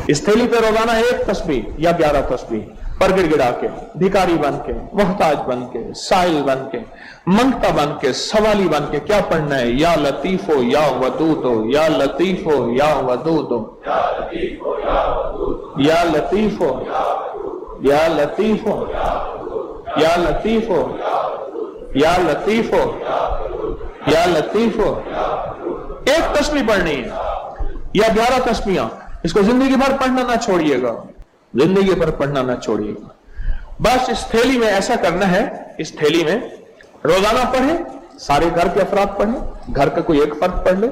इस थैली पे रोजाना 1 तस्बीह या 11 तस्बीह पर गिड़गिड़ा के, भिखारी बन के, मोहताज बन के, साइल बन के, मंगता बन के, सवाली बन के क्या पढ़ना है? या लतीफो या वदूदो, या लतीफो या वदूदो, या लतीफो या लतीफो, या लतीफो या लतीफो या लतीफो। 1 तस्बीह पढ़नी है या 11 तस्बीहां। इसको जिंदगी भर पढ़ना ना छोड़िएगा, जिंदगी भर पढ़ना ना छोड़िएगा। बस इस थैली में ऐसा करना है, इस थैली में रोजाना पढ़े, सारे घर के अफराद पढ़े, घर का कोई एक फर्द पढ़ ले,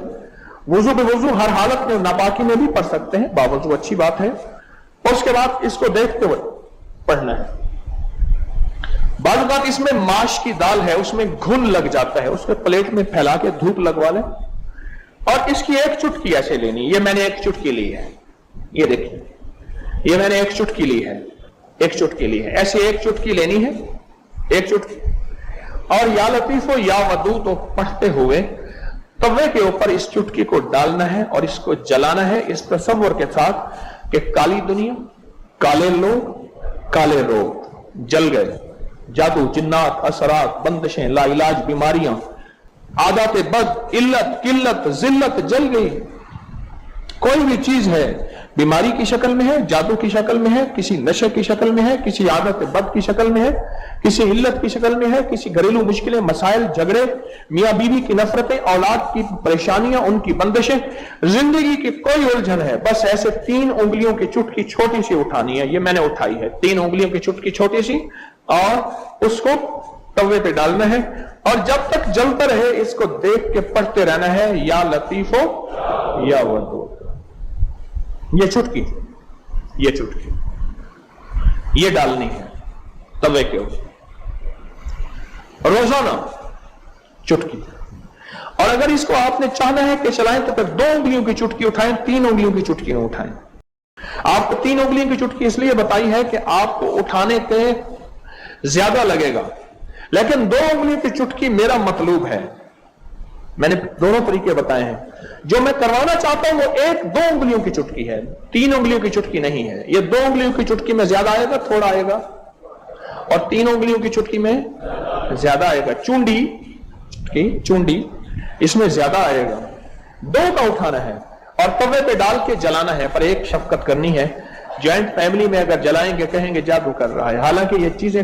वुजू बेवुजू हर हालत में नापाकी में भी पढ़ सकते हैं, बावजू अच्छी बात है। और उसके बाद इसको देखते हुए पढ़ना है। बाद बात इसमें माश की दाल है, उसमें घुन लग जाता है, उसके प्लेट में फैला के धूप लगवा ले। और इसकी 1 चुटकी ऐसे लेनी। ये मैंने 1 चुटकी ली है, ये देखिए, ये मैंने 1 चुटकी ली है, 1 चुटकी ली है। ऐसे 1 चुटकी लेनी है, 1 चुटकी। और या लतीफो या वदूद तो पढ़ते हुए तवे के ऊपर इस चुटकी को डालना है और इसको जलाना है, इस तसव्वुर के साथ कि काली दुनिया, काले लोग, काले रोग जल गए। जादू, जिन्नात, असरात, बंदिशें, लाइलाज बीमारियां, आदत बद, इल्लत, किल्लत, जिल्लत जल गई। कोई भी चीज है, बीमारी की शक्ल में है, जादू की शक्ल में है, किसी नशे की शक्ल में है, किसी आदत बद की शक्ल में है, किसी इल्लत की शक्ल में है, किसी घरेलू मुश्किलें, मसाइल, झगड़े, मियां बीवी की नफरतें, औलाद की परेशानियां, उनकी बंदिशें, जिंदगी की कोई उलझन है, बस ऐसे 3 उंगलियों की चुटकी छोटी सी उठानी है। ये मैंने उठाई है, 3 उंगलियों की चुटकी छोटी सी, और उसको तवे पे डालना है और जब तक जलता रहे इसको देख के पढ़ते रहना है, या लतीफो या वदूद। ये चुटकी, ये चुटकी ये डालनी है तवे के ऊपर रोजाना, चुटकी। और अगर इसको आपने चाहना है कि चलाएं तो फिर 2 उंगलियों की चुटकी उठाएं, 3 उंगलियों की चुटकी न उठाएं। आपको 3 उंगलियों की चुटकी इसलिए बताई है कि आपको उठाने के ज्यादा लगेगा, लेकिन 2 उंगलियों की चुटकी मेरा मतलूब है। मैंने दोनों तरीके बताए हैं। जो मैं करवाना चाहता हूं वो 1-2 उंगलियों की चुटकी है, 3 उंगलियों की चुटकी नहीं है। ये 2 उंगलियों की चुटकी में ज्यादा आएगा, थोड़ा आएगा, और 3 उंगलियों की चुटकी में ज्यादा आएगा। चुंडी की चुंडी इसमें ज्यादा आएगा। 2 का उठाना है और तवे पे डाल के जलाना है। पर एक शफकत करनी है, जॉइंट फैमिली में अगर जलाएंगे कहेंगे जादू कर रहा है। हालांकि ये चीजें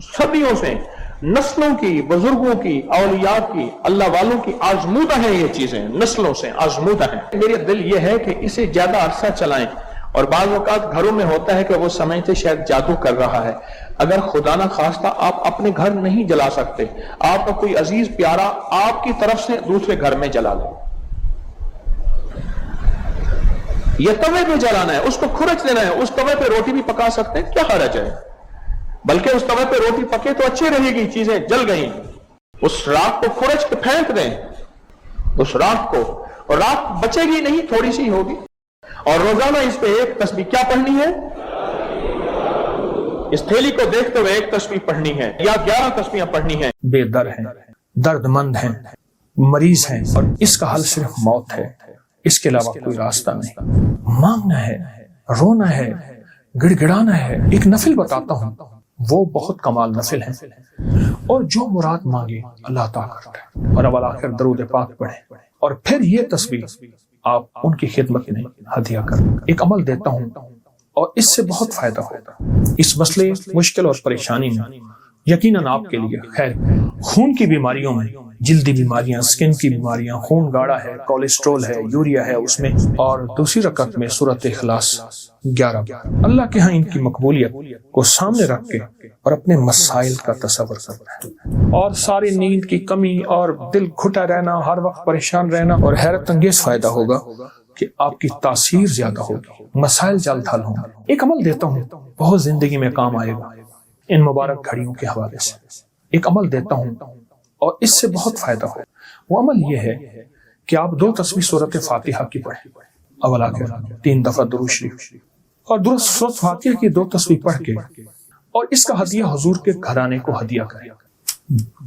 सदियों से, नस्लों की, बुजुर्गों की, औलिया की, अल्लाह वालों की आजमूदा है, ये चीजें नस्लों से आजमूदा है। मेरा दिल ये है कि इसे ज्यादा अरसा चलाएं। और बाज़ औक़ात घरों में होता है कि वो समझते शायद जादू कर रहा है। अगर खुदा ना खास्ता आप अपने घर नहीं जला सकते, आपका कोई अजीज प्यारा आपकी तरफ से दूसरे घर में जला ले, ये तवे पे जलाना है, उसको खुरच देना है। उस तवे पे रोटी भी पका सकते हैं, क्या हरज है? बल्कि उस तवे पे रोटी पके तो अच्छी रहेगी, चीजें जल गई। उस राख को खुरच के फेंक दें, उस राख को, और राख बचेगी नहीं, थोड़ी सी होगी। और रोजाना इस पे 1 तस्बीह क्या पढ़नी है? इस थैली को देखते हुए 1 तस्बीह पढ़नी है या 11 तस्बीहां पढ़नी है। बेदर है, दर्दमंद है, मरीज है और इसका हल सिर्फ मौत है, इसके अलावा कोई रास्ता नहीं। मांगना है, रोना है, गिड़गिड़ाना है। एक नफिल बताता हूं, वो बहुत कमाल नफिल है और जो मुराद मांगे अल्लाह अता करता है। और अवल आखिर दरूद पाक पढ़े और फिर ये तस्बीह आप उनकी खिदमत में हदिया करें। एक अमल देता हूं और इससे बहुत फायदा होगा। इस मसले, मुश्किल और परेशानी में यकीनन आपके लिए खैर। खून की बीमारियों में, जल्दी बीमारियां, स्किन की बीमारियां, खून गाढ़ा है, कोलेस्ट्रॉल है, यूरिया है उसमें, और दूसरी रकअत में सूरत इखलास 11। अल्लाह के यहाँ इनकी मकबूलियत को सामने रख के और अपने मसाइल का तसव्वुर करना है। और सारी नींद की कमी और दिल घुटा रहना, हर वक्त परेशान रहना, और हैरत अंगेज फायदा होगा कि आपकी तासीर ज्यादा होगी, मसाइल जल्द हल होंगे। एक अमल देता हूँ, बहुत जिंदगी में काम आएगा इन मुबारक घड़ियों के हवाले से। एक अमल देता हूँ और इससे बहुत फायदा हो। वो अमल ये है कि आप 2 तस्बीह सूरत फातिहा की पढ़ें, अवल आखिर 3 दफा दुरूद शरीफ, और सूरत फातिहा की 2 तस्बीह पढ़ के और इसका हदिया हुजूर के घराने को हदिया करें।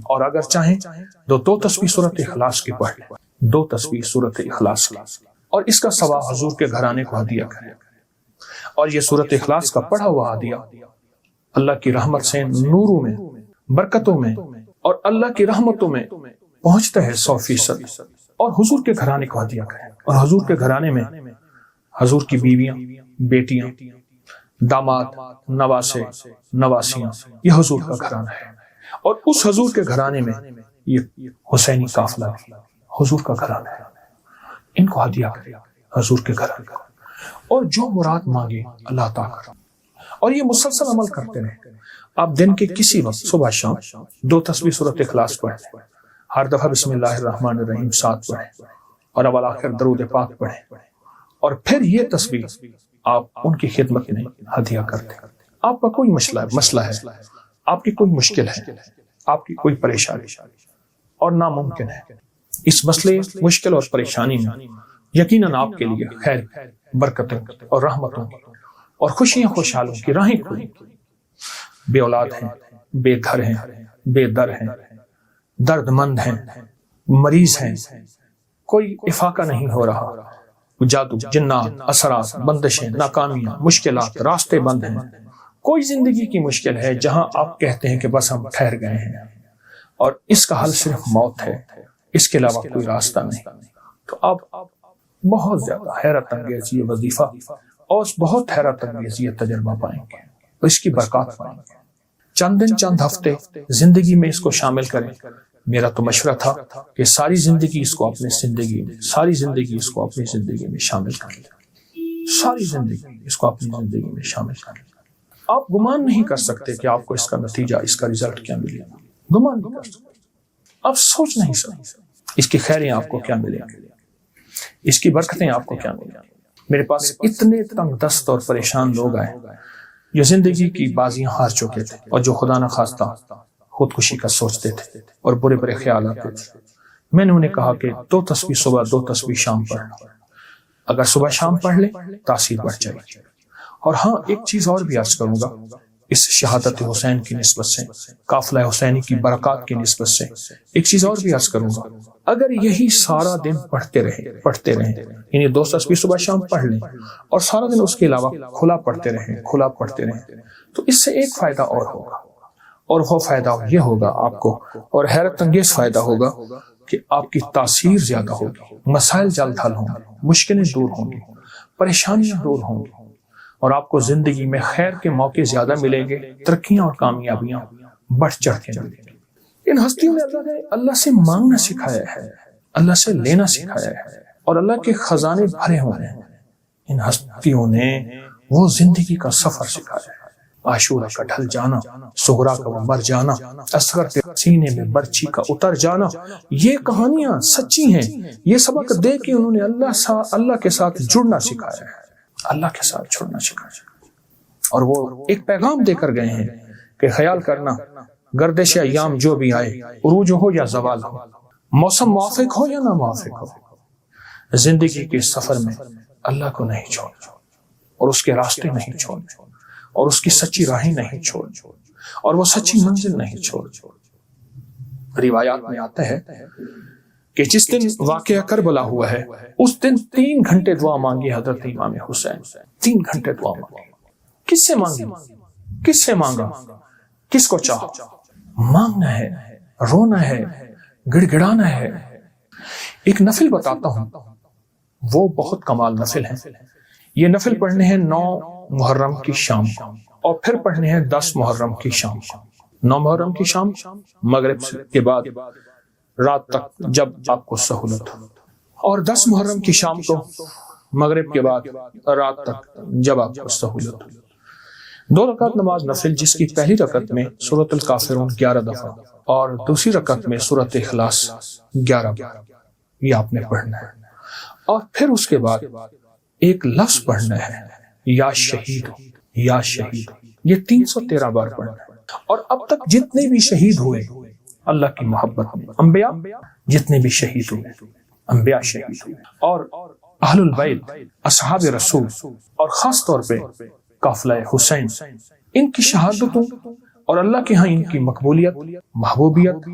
और अगर चाहें तो 2 तस्बीह सूरत इखलास की पढ़ लें, 2 तस्बीह सूरत इखलास की, और इसका सवाब हुजूर के घराने को हदिया करें। اور یہ سورت اخلاص کا پڑھا ہوا ہدیہ اللہ کی رحمت سے نوروں میں، برکتوں میں اور اللہ کی رحمتوں میں پہنچتا ہے 100%. اور حضور کے گھرانے کو ہدیہ کریں. اور حضور کے گھرانے میں حضور کی بیویاں، بیٹیاں، داماد، نواسے، نواسیاں، یہ حضور کا گھرانہ ہے. اور اس حضور کے گھرانے میں یہ حسینی قافلہ بھی حضور کا گھرانہ ہے. ان کو ہدیہ کریں حضور کے گھرانے کو، اور جو مراد مانگے اللہ عطا کرے. اور یہ مسلسل عمل کرتے رہیں. آپ دن کے کسی وقت صبح شام 2 تسبیح سورت اخلاص پڑھیں، ہر دفعہ بسم اللہ الرحمن الرحیم 7 پڑھیں، اور اول آخر درود پاک پڑھیں. اور پھر یہ تسبیح آپ ان کی خدمت میں ہدیہ کرتے. آپ کا کوئی مسئلہ ہے، آپ کی کوئی مشکل ہے، آپ کی کوئی پریشانی اور ناممکن ہے، اس مسئلے، مشکل اور پریشانی میں یقیناً آپ کے لیے خیر، برکتوں اور رحمتوں اور خوشیاں، خوشحالوں کی راہیں کھلی. بے اولاد ہیں، بے گھر ہیں، بے در ہیں، درد مند ہیں، مریض ہیں، کوئی افاقہ نہیں ہو رہا، جادو، جنات، اثرات، بندشیں، ناکامیاں، مشکلات، راستے بند ہیں، کوئی زندگی کی مشکل ہے جہاں آپ کہتے ہیں کہ بس ہم ٹھہر گئے ہیں اور اس کا حل صرف موت ہے، اس کے علاوہ کوئی راستہ نہیں، تو آپ بہت زیادہ حیرت انگیز یہ وظیفہ اور بہت حیرت انگیز یہ تجربہ پائیں گے، اس کی برکات پائیں گے. چند دن، چند ہفتے زندگی میں اس کو شامل کریں. میرا تو مشورہ تھا کہ ساری زندگی اس کو اپنی زندگی میں، ساری زندگی اس کو اپنی زندگی میں شامل کر لیں. ساری زندگی اس کو اپنی زندگی میں شامل کر لیں. آپ گمان نہیں کر سکتے کہ آپ کو اس کا نتیجہ، اس کا رزلٹ کیا ملے گا. گمان نہیں کر سکتے. آپ سوچ نہیں سکتے اس کی خیریں آپ کو کیا ملیں گی، اس کی برکتیں آپ کو کیا ملیں گی. میرے پاس اتنے تنگ دست اور پریشان لوگ آئے جو زندگی کی بازیاں ہار چکے تھے اور جو خدا نہ خواستہ خودکشی کا سوچتے تھے اور برے برے خیال آتے تھے. میں نے انہیں کہا کہ 2 تسبیح صبح، 2 تسبیح شام پڑھ لو. اگر صبح شام پڑھ لیں تاثیر بڑھ جائے گی. اور ہاں، ایک چیز اور بھی عرض کروں گا اس شہادت حسین کی نسبت سے، قافلہ حسینی کی برکات کی نسبت سے ایک چیز اور بھی عرض کروں گا. اگر یہی سارا دن پڑھتے رہیں یعنی 2 تسبیح صبح شام پڑھ لیں اور سارا دن اس کے علاوہ کھلا پڑھتے رہیں تو اس سے ایک فائدہ اور ہوگا، اور وہ فائدہ یہ ہوگا آپ کو، اور حیرت انگیز فائدہ ہوگا کہ آپ کی تاثیر زیادہ ہوگی، مسائل جلد حل ہوں گے، مشکلیں دور ہوں گی، پریشانیاں دور ہوں گی، اور آپ کو زندگی میں خیر کے موقع زیادہ ملیں گے، ترقیاں اور کامیابیاں بڑھ چڑھ کے ملیں گی. ان ہستیوں میں اللہ نے اللہ سے مانگنا سکھایا ہے، اللہ سے لینا سکھایا ہے، اور اللہ کے خزانے بھرے ہوئے ہیں. ان ہستیوں نے وہ زندگی کا سفر سکھایا ہے. عاشورہ کا ڈھل جانا، سغرا کا وہ مر جانا، اصغر کے سینے میں برچھی کا اتر جانا، یہ کہانیاں سچی ہیں. یہ سبق دے کے انہوں نے اللہ کے ساتھ جڑنا سکھایا ہے، اللہ کے ساتھ چھوڑنا سکھایا. اور وہ ایک پیغام دے کر گئے ہیں کہ خیال کرنا، گردش ایام جو بھی آئے، عروج ہو یا زوال ہو، موسم موافق ہو یا نہ موافق ہو، زندگی کے سفر میں اللہ کو نہیں چھوڑنا، اور اس کے راستے نہیں چھوڑنا، اور اس کی سچی راہیں نہیں چھوڑنا، اور وہ سچی منزل نہیں چھوڑنا. روایات میں آتا ہے کہ جس دن واقعہ کربلا ہوا ہے اس دن 3 گھنٹے دعا مانگی حضرت امام حسین. 3 گھنٹے دعا مانگی. کس سے مانگی؟ کس سے مانگا؟ کس کو چاہا؟ مانگنا ہے، رونا ہے، گڑ گڑانا ہے. ایک نفل بتاتا ہوں، وہ بہت کمال نفل ہے. یہ نفل پڑھنے ہیں 9 محرم کی شام کو، اور پھر پڑھنے ہیں 10 محرم کی شام کو. 9 محرم کی شام مغرب کے بعد رات تک جب آپ کو سہولت ہو، اور 10 محرم کی شام کو مغرب کے بعد رات تک جب آپ کو سہولت ہو. 2 رکعت نماز نفل، جس کی پہلی رکعت میں سورۃ الکافرون 11 دفعہ اور دوسری رکعت میں سورۃ اخلاص 11 بار، یہ آپ نے پڑھنا ہے. اور پھر اس کے بعد ایک لفظ پڑھنا ہے، یا شہید، یا شہید. یہ 313 بار پڑھنا ہے. اور اب تک جتنے بھی شہید ہوئے اللہ کی محبت میں، انبیاء جتنے بھی شہید ہوئے، انبیاء شہید ہوئے، اور اہل البیت، اصحاب رسول، اور خاص طور پہ قافلہ حسین، ان کی شہادتوں اور اللہ کے ہاں ان کی مقبولیت، محبوبیت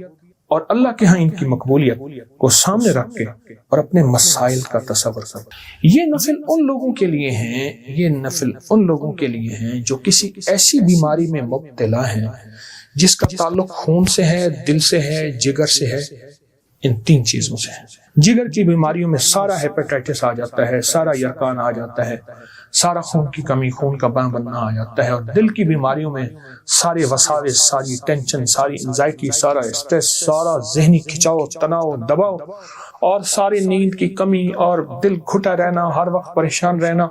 اور اللہ کے ہاں ان کی مقبولیت کو سامنے رکھ کے اور اپنے مسائل کا تصور کر. یہ نفل ان لوگوں کے لیے ہیں، یہ نفل ان لوگوں کے لیے ہیں جو کسی ایسی بیماری میں مبتلا ہیں جس کا تعلق خون سے ہے، دل سے ہے، جگر سے ہے، ان تین چیزوں سے ہے. جگر کی بیماریوں میں سارا ہیپیٹائٹس آ جاتا ہے، سارا یرقان آ جاتا ہے، سارا خون کی کمی، خون کا بننا آ جاتا ہے. اور دل کی بیماریوں میں سارے وساوس، ساری ٹینشن، ساری انزائٹی، سارا اسٹریس، سارا ذہنی کھچاؤ، تناؤ، دباؤ، اور ساری نیند کی کمی اور دل گھٹا رہنا، ہر وقت پریشان رہنا.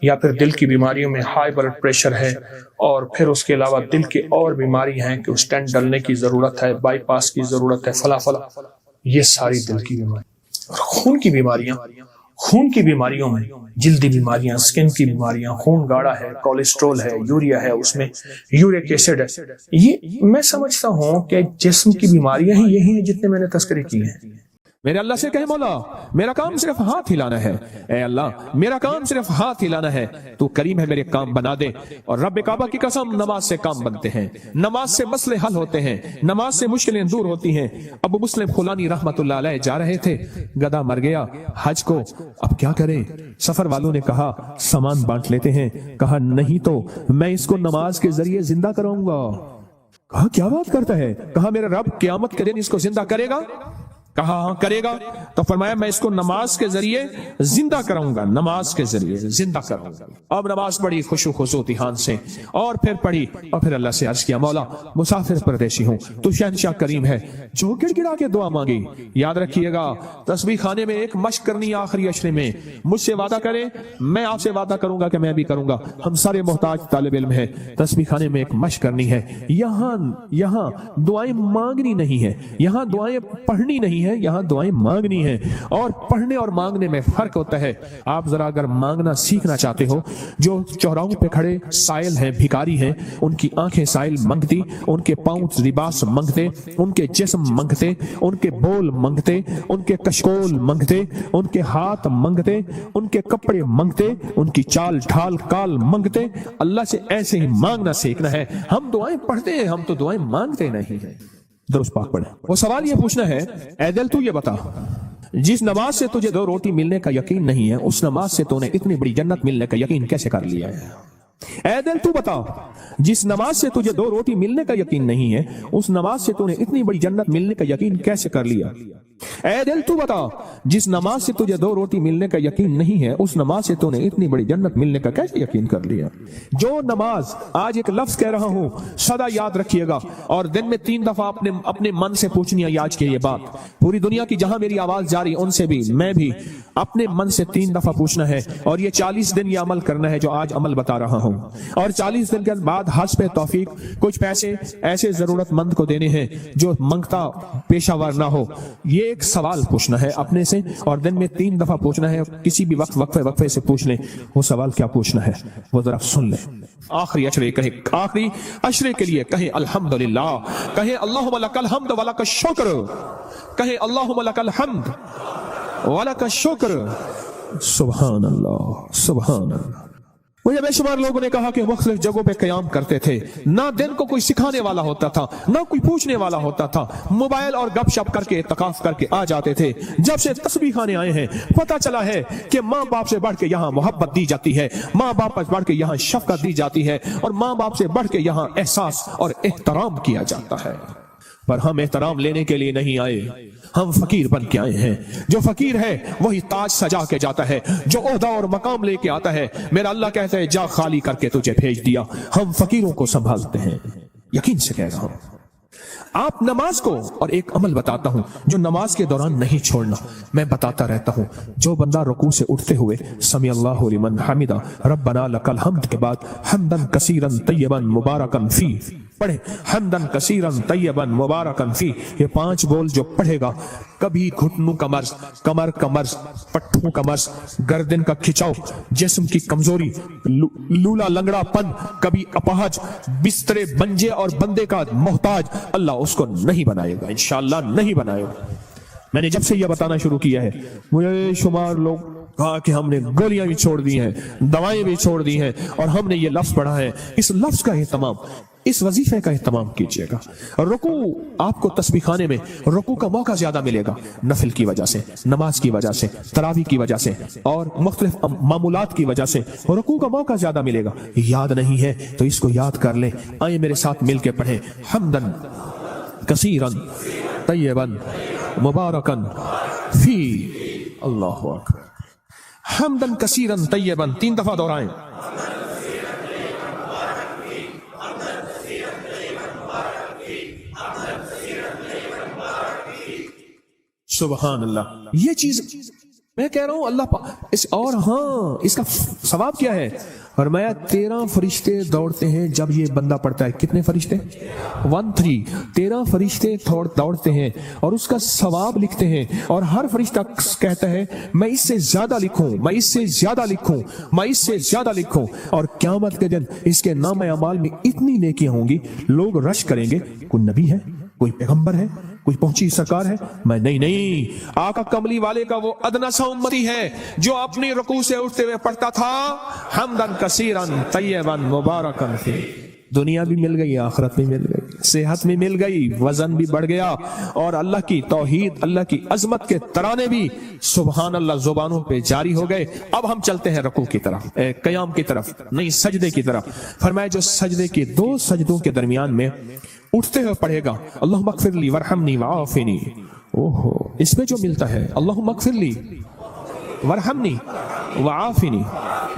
یا پھر دل کی بیماریوں میں ہائی بلڈ پریشر ہے، اور پھر اس کے علاوہ دل کے اور بیماری ہیں کہ اسٹینٹ ڈلنے کی ضرورت ہے، بائی پاس کی ضرورت ہے، فلا فلا. یہ ساری دل کی بیماری. اور خون کی بیماریاں، خون کی بیماریوں میں جلدی بیماریاں، سکن کی بیماریاں، خون گاڑھا ہے، کولیسٹرول ہے، یوریا ہے، اس میں یورک ایسڈ ہے. یہ میں سمجھتا ہوں کہ جسم کی بیماریاں ہی یہی ہیں جتنے میں نے تذکرے کی ہیں. میرے اللہ سے کہے مولا میرا کام صرف ہاتھ ہلانا ہے، اے اللہ میرا کام صرف ہاتھ ہلانا ہے، تو کریم ہے میرے کام بنا دے. اور رب کعبہ کی قسم نماز سے کام بنتے ہیں، نماز سے مسئلے حل ہوتے ہیں، نماز سے مشکلیں دور ہوتی ہیں. ابو مسلم خولانی رحمت اللہ علیہ جا رہے تھے، گدھا مر گیا حج کو، اب کیا کریں؟ سفر والوں نے کہا سامان بانٹ لیتے ہیں. کہا نہیں تو میں اس کو نماز کے ذریعے زندہ کراؤں گا. کہا کیا بات کرتا ہے؟ کہا میرا رب قیامت کے دن اس کو زندہ کرے گا. کہا ہاں کرے گا. تو فرمایا میں اس کو نماز کے ذریعے زندہ کراؤں گا، نماز کے ذریعے زندہ کراؤں گا. اب نماز پڑھی خشوع خضوع دھیان سے، اور پھر پڑھی، اور پھر اللہ سے عرض کیا مولا مسافر پردیشی ہوں، تو شہنشاہ کریم ہے جو گڑ گڑا کے دعا مانگی. یاد رکھیے گا تسبیح خانے میں ایک مشق کرنی آخری اشرے میں. مجھ سے وعدہ کرے، میں آپ سے وعدہ کروں گا کہ میں بھی کروں گا. ہم سارے محتاج طالب علم ہیں، تسبیح خانے میں ایک مشق کرنی ہے. یہاں دعائیں مانگنی نہیں ہے، یہاں دعائیں پڑھنی نہیں ہے، یہاں دعائیں مانگنی ہیں. اور پڑھنے اور مانگنے میں فرق ہوتا ہے. آپ ذرا اگر مانگنا سیکھنا چاہتے ہو، جو چوراہوں پہ کھڑے سائل ہیں، بھکاری ہیں، ان کی آنکھیں سائل منگتی، ان کے پاؤں لباس منگتے، ان کے جسم منگتے، ان کے بول منگتے، ان کے کشکول منگتے، ان کے ہاتھ منگتے، ان کے کپڑے منگتے، ان کی چال ڈھال کال منگتے. اللہ سے ایسے ہی مانگنا سیکھنا ہے. ہم دعائیں پڑھتے ہیں، ہم تو دعائیں مانگتے نہیں ہیں. درست پاک پڑھیں. وہ سوال یہ پوچھنا ہے اے دل تو یہ بتا، جس نماز سے تجھے 2 روٹی ملنے کا یقین نہیں ہے، اس نماز سے تو نے اتنی بڑی جنت ملنے کا یقین کیسے کر لیا ہے؟ اے دل تو بتا، جس نماز سے تجھے 2 روٹی ملنے کا یقین نہیں ہے، اس نماز سے تو نے اتنی بڑی جنت ملنے کا یقین کیسے کر لیا؟ اے دل تو بتا، جس نماز سے تجھے 2 روٹی ملنے کا یقین نہیں ہے، اس نماز سے تو نے اتنی بڑی جنت ملنے کا کیسے یقین کر لیا؟ جو نماز، آج ایک لفظ کہہ رہا ہوں، سدا یاد رکھیے گا، اور دن میں 3 دفعہ اپنے من سے پوچھنی ہے آج کے یہ بات. پوری دنیا کی جہاں میری آواز جاری ان سے بھی، میں بھی اپنے من سے 3 دفعہ پوچھنا ہے. اور یہ 40 دن یہ عمل کرنا ہے جو آج عمل بتا رہا ہوں. اور 40 دن کے بعد حسب توفیق کچھ پیسے ایسے ضرورت مند کو دینے ہیں جو منگتا پیشہ ور نہ ہو. یہ ایک سوال پوچھنا ہے اپنے سے، اور دن میں 3 دفعہ پوچھنا ہے. کسی بھی وقت وقفے سے پوچھ لیں وہ سوال کیا پوچھنا ہے، وہ ذرا سن لیں. آخری اشرے کہیں، آخری اشرے کے لیے کہیں الحمدللہ، کہیں اللہم لک الحمد ولک الشکر، کہیں اللہم لک الحمد ولک الشکر. سبحان اللہ سبحان اللہ. مجھے بے شمار لوگوں نے کہا کہ مختلف جگہوں پہ قیام کرتے تھے، نہ دن کو کوئی سکھانے والا ہوتا تھا، نہ کوئی پوچھنے والا ہوتا تھا، موبائل اور گپ شپ کر کے اعتکاف کر کے آ جاتے تھے. جب سے تسبیح خانے آئے ہیں پتہ چلا ہے کہ ماں باپ سے بڑھ کے یہاں محبت دی جاتی ہے، ماں باپ سے بڑھ کے یہاں شفقت دی جاتی ہے، اور ماں باپ سے بڑھ کے یہاں احساس اور احترام کیا جاتا ہے. پر ہم احترام لینے کے لیے نہیں آئے، ہم فقیر بن کے آئے ہیں. جو فقیر ہے وہی تاج سجا کے جاتا ہے، جو عہدہ اور مقام لے کے آتا ہے میرا اللہ کہتا ہے جا خالی کر کے تجھے بھیج دیا. ہم فقیروں کو سنبھالتے ہیں، یقین سے کہہ رہا ہوں. آپ نماز کو، اور ایک عمل بتاتا ہوں جو نماز کے دوران نہیں چھوڑنا، میں بتاتا رہتا ہوں. جو بندہ رکوع سے اٹھتے ہوئے سمی اللہ لمن حمدہ ربنا لک الحمد کے بعد حمدن کثیرا طیبا مبارکا فی پڑھے، حمدن کثیرا طیبا مبارکا فی، یہ 5 بول جو پڑھے گا، کبھی گھٹنوں کا مرض، کمر کا مرض، پٹھوں کا مرض، گردن کا کھچاؤ، جسم کی کمزوری، لولا لنگڑا پن، کبھی اپاہج، بسترے بنجے اور بندے کا محتاج، اللہ اس کو نہیں بنائے گا، انشاءاللہ نہیں بنائے گا. میں نے جب سے یہ بتانا شروع کیا ہے مجھے شمار لوگ کہا کہ ہم نے گولیاں بھی چھوڑ دی ہیں، دوائیں بھی چھوڑ دی ہیں، اور ہم نے یہ لفظ پڑھا ہے. اس لفظ کا اہتمام، इस वजीफे का इत्माम कीजिएगा। रुकू, आपको तस्बीह खाने में रुकू का मौका ज्यादा मिलेगा, नफिल की वजह से, नमाज की वजह से, तरावी की वजह से और मुख्तलिफ मामूलात की वजह से रुकू का मौका ज्यादा मिलेगा। याद नहीं है तो इसको याद कर ले। आइए मेरे साथ मिलके पढ़े, हम्दन कसीरन तय्यबन मुबारकन फी। अल्लाहु अकबर। हम्दन कसीरन तय्यबन 3 दफा दोहराएं। सुबहान अल्लाह। ये चीज मैं कह रहा हूं अल्लाह इस, और हाँ, इसका सवाब क्या है? फरमाया 13 फरिश्ते दौड़ते हैं जब ये बंदा पढ़ता है। कितने फरिश्ते? 13 फरिश्ते दौड़ते हैं और उसका सवाब लिखते हैं, और हर फरिश्ता कहता है मैं इससे ज्यादा लिखूं, मैं इससे ज्यादा लिखूं, मैं इससे ज्यादा लिखूं। और क़यामत के दिन इसके नाम अमाल में इतनी नेकियां होंगी, लोग रश करेंगे, कोई नबी है, कोई पैगंबर है, कोई पहुंची सरकार है? मैं नहीं, आका कमली वाले का वो अदना सा उम्मती है जो अपनी रुकू से उठते हुए पढ़ता था हम्दन कसीरन तय्यबन मुबारकन फी। दुनिया भी मिल गई, आखिरत भी मिल गई, सेहत भी मिल गई, वजन भी बढ़ गया, और अल्लाह की तौहीद, अल्लाह की अजमत के तराने भी सुभान अल्लाह जुबानों पे जारी हो गए। अब हम चलते हैं रुकू की तरफ, क़याम की तरफ नहीं, सजदे की तरफ। फरमाया जो सजदे के 2 सजदों के दरमियान में उठते हुए पढ़ेगा अल्लाहुम्मा अग़फ़िरली वरहमनी वआफ़िनी, ओहो, इसमें जो मिलता है अल्लाहुम्मा अग़फ़िरली वरहमनी वआफ़िनी,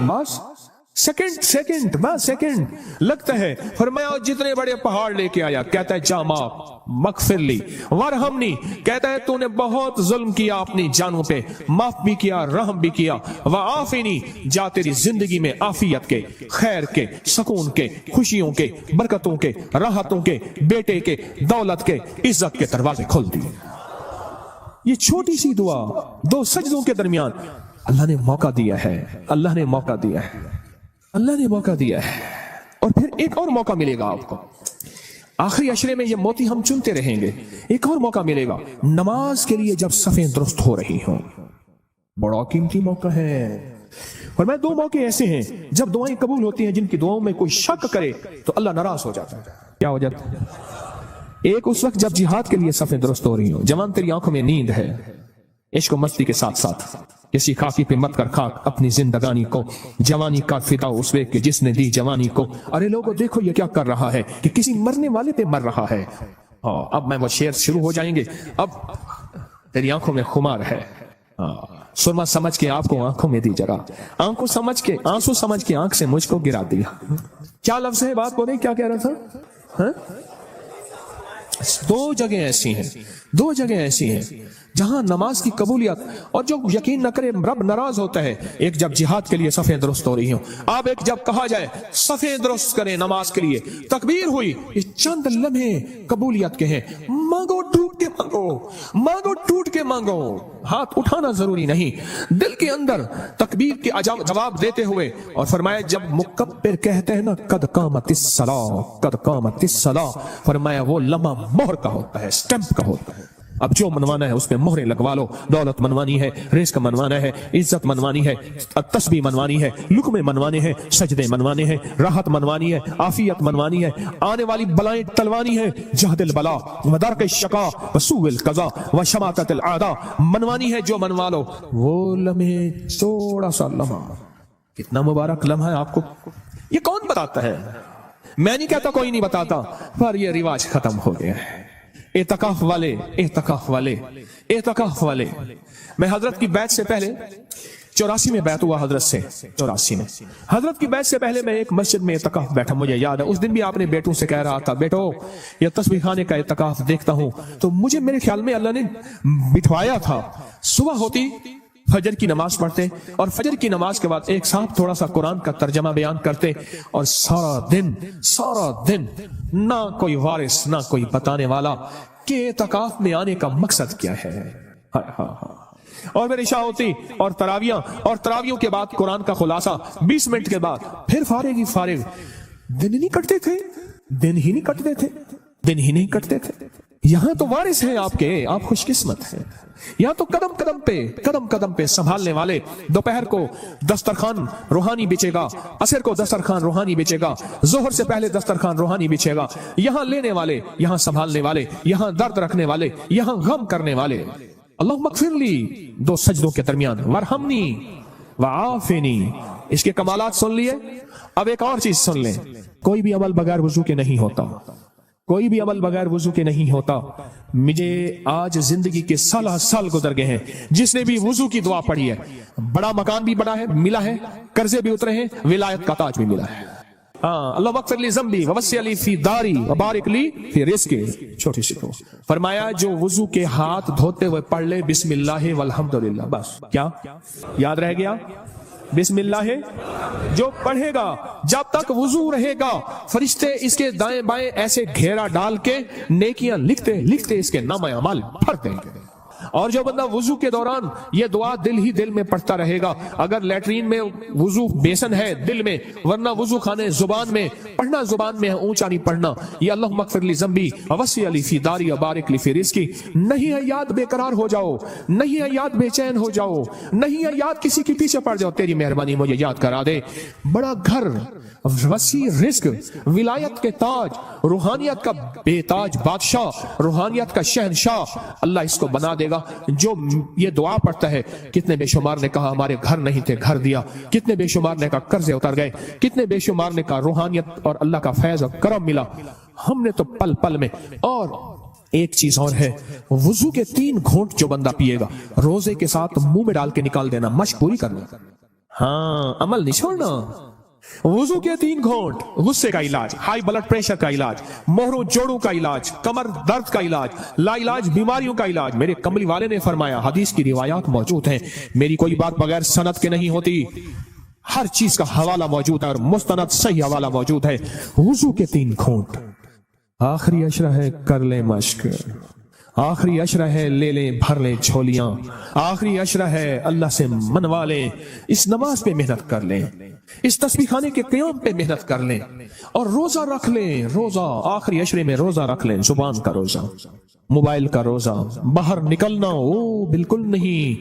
बस सेकंड लगता है। फरमाया जितने बड़े पहाड़ लेके आया, कहता है जा माफ मगफिरली वरहमनी, कहता है तूने बहुत जुल्म किया अपनी जानों पे, माफ भी किया, रहम भी किया। वआफ़िनी, जा तेरी जिंदगी में आफियत के, खैर के, सुकून के, खुशियों के, बरकतों के, राहतों के, बेटे के, दौलत के, इज्जत के दरवाजे खोल दिए। ये छोटी सी दुआ 2 सजदों के दरमियान अल्लाह ने मौका दिया है, अल्लाह ने मौका दिया है, अल्लाह ने मौका दिया है। और फिर एक और मौका मिलेगा आपको, आखिरी अशरे में ये मोती हम चुनते रहेंगे। एक और मौका मिलेगा नमाज के लिए जब सफें दुरुस्त हो रही हो, बड़ा कीमती मौका है। और मैं 2 मौके ऐसे हैं जब दुआएं कबूल होती हैं, जिनकी दुआओं में कोई शक करे तो अल्लाह नाराज हो जाता है। क्या हो जाता है? एक उस वक्त जब जिहाद के लिए सफें दुरुस्त हो रही हो, जवान तेरी आंखों में नींद है, इश्क मस्ती के साथ साथ किसी खाकी पे मत कर खाक अपनी जिंदगानी को, जवानी का फिदा उस वे के जिसने दी जवानी को। अरे लोगों देखो ये क्या कर रहा है कि किसी मरने वाले पे मर रहा है। अब मैं वो शेर शुरू हो जाएंगे। अब तेरी आंखों में खुमार है, सुरमा समझ के आपको आंखों में दी जगह, आंखों समझ के आंसू समझ के आंख से मुझको गिरा दिया। क्या लफ्ज है, बात बोले, क्या कह रहा था? हाँ? 2 जगह ऐसी हैं, 2 जगह ऐसी हैं जहां नमाज की कबूलियत और जो यकीन न करे रब नाराज होता है। एक जब जिहाद के लिए सफें दुरुस्त हो रही हो, अब एक जब कहा जाए सफें दुरुस्त करें नमाज के लिए, तकबीर हुई, ये चंद लम्हे कबूलियत के हैं। मांगो टूट के मांगो, मांगो टूट के मांगो, हाथ उठाना जरूरी नहीं, दिल के अंदर तकबीर के जवाब देते हुए। और फरमाया जब मुकब्बिर कहते हैं ना कद कामतिस सलाह, कद कामतिस सलाह, फरमाया वो लम्हा मोहर का होता है, स्टैंप का होता है। अब जो मनवाना है उसमें मोहरें लगवा लो। दौलत मनवानी है, रिस्क मनवाना है, इज्जत मनवानी है, तस्बीह मनवानी है, लुक्मे मनवाने हैं, सजदे मनवाने हैं, राहत मनवानी है, आफियत मनवानी है, आने वाली बलाएं टलवानी है, जहदिल बला वदरक शका वसूल कजा व शमातल आदा मनवानी है। जो मनवा लो वो लम्हे, थोड़ा सा लम्हा, कितना मुबारक लम्हा है आपको ये कौन बताता है? मैं नहीं कहता, कोई नहीं बताता, पर ये रिवाज खत्म हो गया है। एतकाफ वाले, एतकाफ वाले, एतकाफ वाले। मैं हजरत की बैत से पहले 84 में बैत हुआ हजरत से, 84 में हजरत की बैत से पहले मैं एक मस्जिद में एतकाफ बैठा, मुझे याद है। उस दिन भी आपने बेटों से कह रहा था बेटो ये तस्बीह खाने का एतकाफ देखता हूं, तो मुझे मेरे ख्याल में अल्लाह ने बिठवाया था। सुबह होती फजर की नमाज पढ़ते और फजर की नमाज के बाद एक साथ थोड़ा सा कुरान का तर्जमा बयान करते, और सारा दिन ना कोई वारिस ना कोई बताने वाला कि एतकाफ में आने का मकसद क्या है। और मेरी इशा होती और तरावियों के बाद कुरान का खुलासा, 20 मिनट के बाद फिर फारिग। दिन ही नहीं कटते थे, दिन ही नहीं कटते थे। यहां तो वारिस हैं आपके, आप खुशकिस्मत हैं। यहां तो कदम कदम पे संभालने वाले। दोपहर को दस्तरखान रूहानी बिछेगा, असर को दस्तरखान रूहानी बिछेगा, जोहर से पहले दस्तरखान रूहानी बिछेगा। यहां लेने वाले, यहां संभालने वाले, यहां दर्द रखने वाले, यहां गम करने वाले। अल्लाह मगफिरली, दो सजदों के दरमियान वरहमनी वआफिनी। इसके कमालात सुन लिए। अब एक और चीज सुन लें, कोई भी अमल बगैर वजू के नहीं होता, कोई भी अमल बगैर वजू के नहीं होता। मुझे आज जिंदगी के साल गुजर गए हैं, जिसने भी वजू की दुआ पढ़ी है, बड़ा मकान भी बड़ा है मिला है, कर्जे भी उतरे हैं, विलायत का ताज भी मिला है। अल्लाह वक्फिर ली ज़म्बी ववस्सी अली फी दारी व बारिक ली फी रिज़्क़ी। छोटी सी तो फरमाया जो वजू के हाथ धोते हुए पढ़ ले बिस्मिल्लाह वल्हम्दुलिल्लाह, बस क्या याद रह गया? बिस्मिल्लाह। जो पढ़ेगा जब तक वजू रहेगा, फरिश्ते इसके दाएं बाएं ऐसे घेरा डाल के नेकियां लिखते लिखते इसके नामे अमल भर देंगे। और जो बंदा वजू के दौरान ये दुआ दिल ही दिल में पढ़ता रहेगा, अगर लैट्रीन में वजू बेसन है दिल में, वरना वजू खाने जुबान में पढ़ना, जुबान में है, ऊंचा नहीं पढ़ना। ये अल्लाह मगफिर ली ज़म्बी ववस्सी अली फी दारी व बारिक ली फी रिज़्क़ी। नहीं है याद बेकरार हो जाओ, नहीं है याद बेचैन हो जाओ, नहीं है याद किसी के पीछे पड़ जाओ, तेरी मेहरबानी मुझे याद करा दे। बड़ा घर, वसी रिज़्क़, विलायत के ताज, रूहानियत का बेताज बादशाह, रूहानियत का शहनशाह अल्लाह इसको बना देगा जो ये दुआ पढ़ता है। कितने बेशुमार ने कहा हमारे घर नहीं थे, घर दिया। कितने बेशुमार ने कहा कर्जे उतर गए। कितने बेशुमार ने कहा रूहानियत और अल्लाह का फैज और करम मिला। हमने तो पल पल में। और एक चीज और है, वजू के 3 घूंट जो बंदा पिएगा, रोजे के साथ मुंह में डाल के निकाल देना, मशक पूरी करना। हाँ, अमल नहीं छोड़ना। वजू के 3 घूंट, गुस्से का इलाज, हाई ब्लड प्रेशर का इलाज, मोहरों जोड़ों का इलाज, कमर दर्द का इलाज, लाइलाज बीमारियों का इलाज। मेरे कमली वाले ने फरमाया, हदीस की रिवायात मौजूद हैं, मेरी कोई बात बगैर सनद के नहीं होती, हर चीज का हवाला मौजूद है और मुस्तनद सही हवाला मौजूद है। वजू के 3 घूंट, आखिरी अशरा है कर ले मश्क, आखिरी अशरा है ले ले भर ले झोलियां, आखिरी अशरा है अल्लाह से मनवा ले। इस नमाज पे मेहनत कर ले, इस तस्बीह खाने के क़याम पे मेहनत कर ले, और रोजा रख ले। रोजा आखिरी अशरे में रोजा रख ले, जुबान का रोजा, मोबाइल का रोजा, बाहर निकलना ओ बिल्कुल नहीं।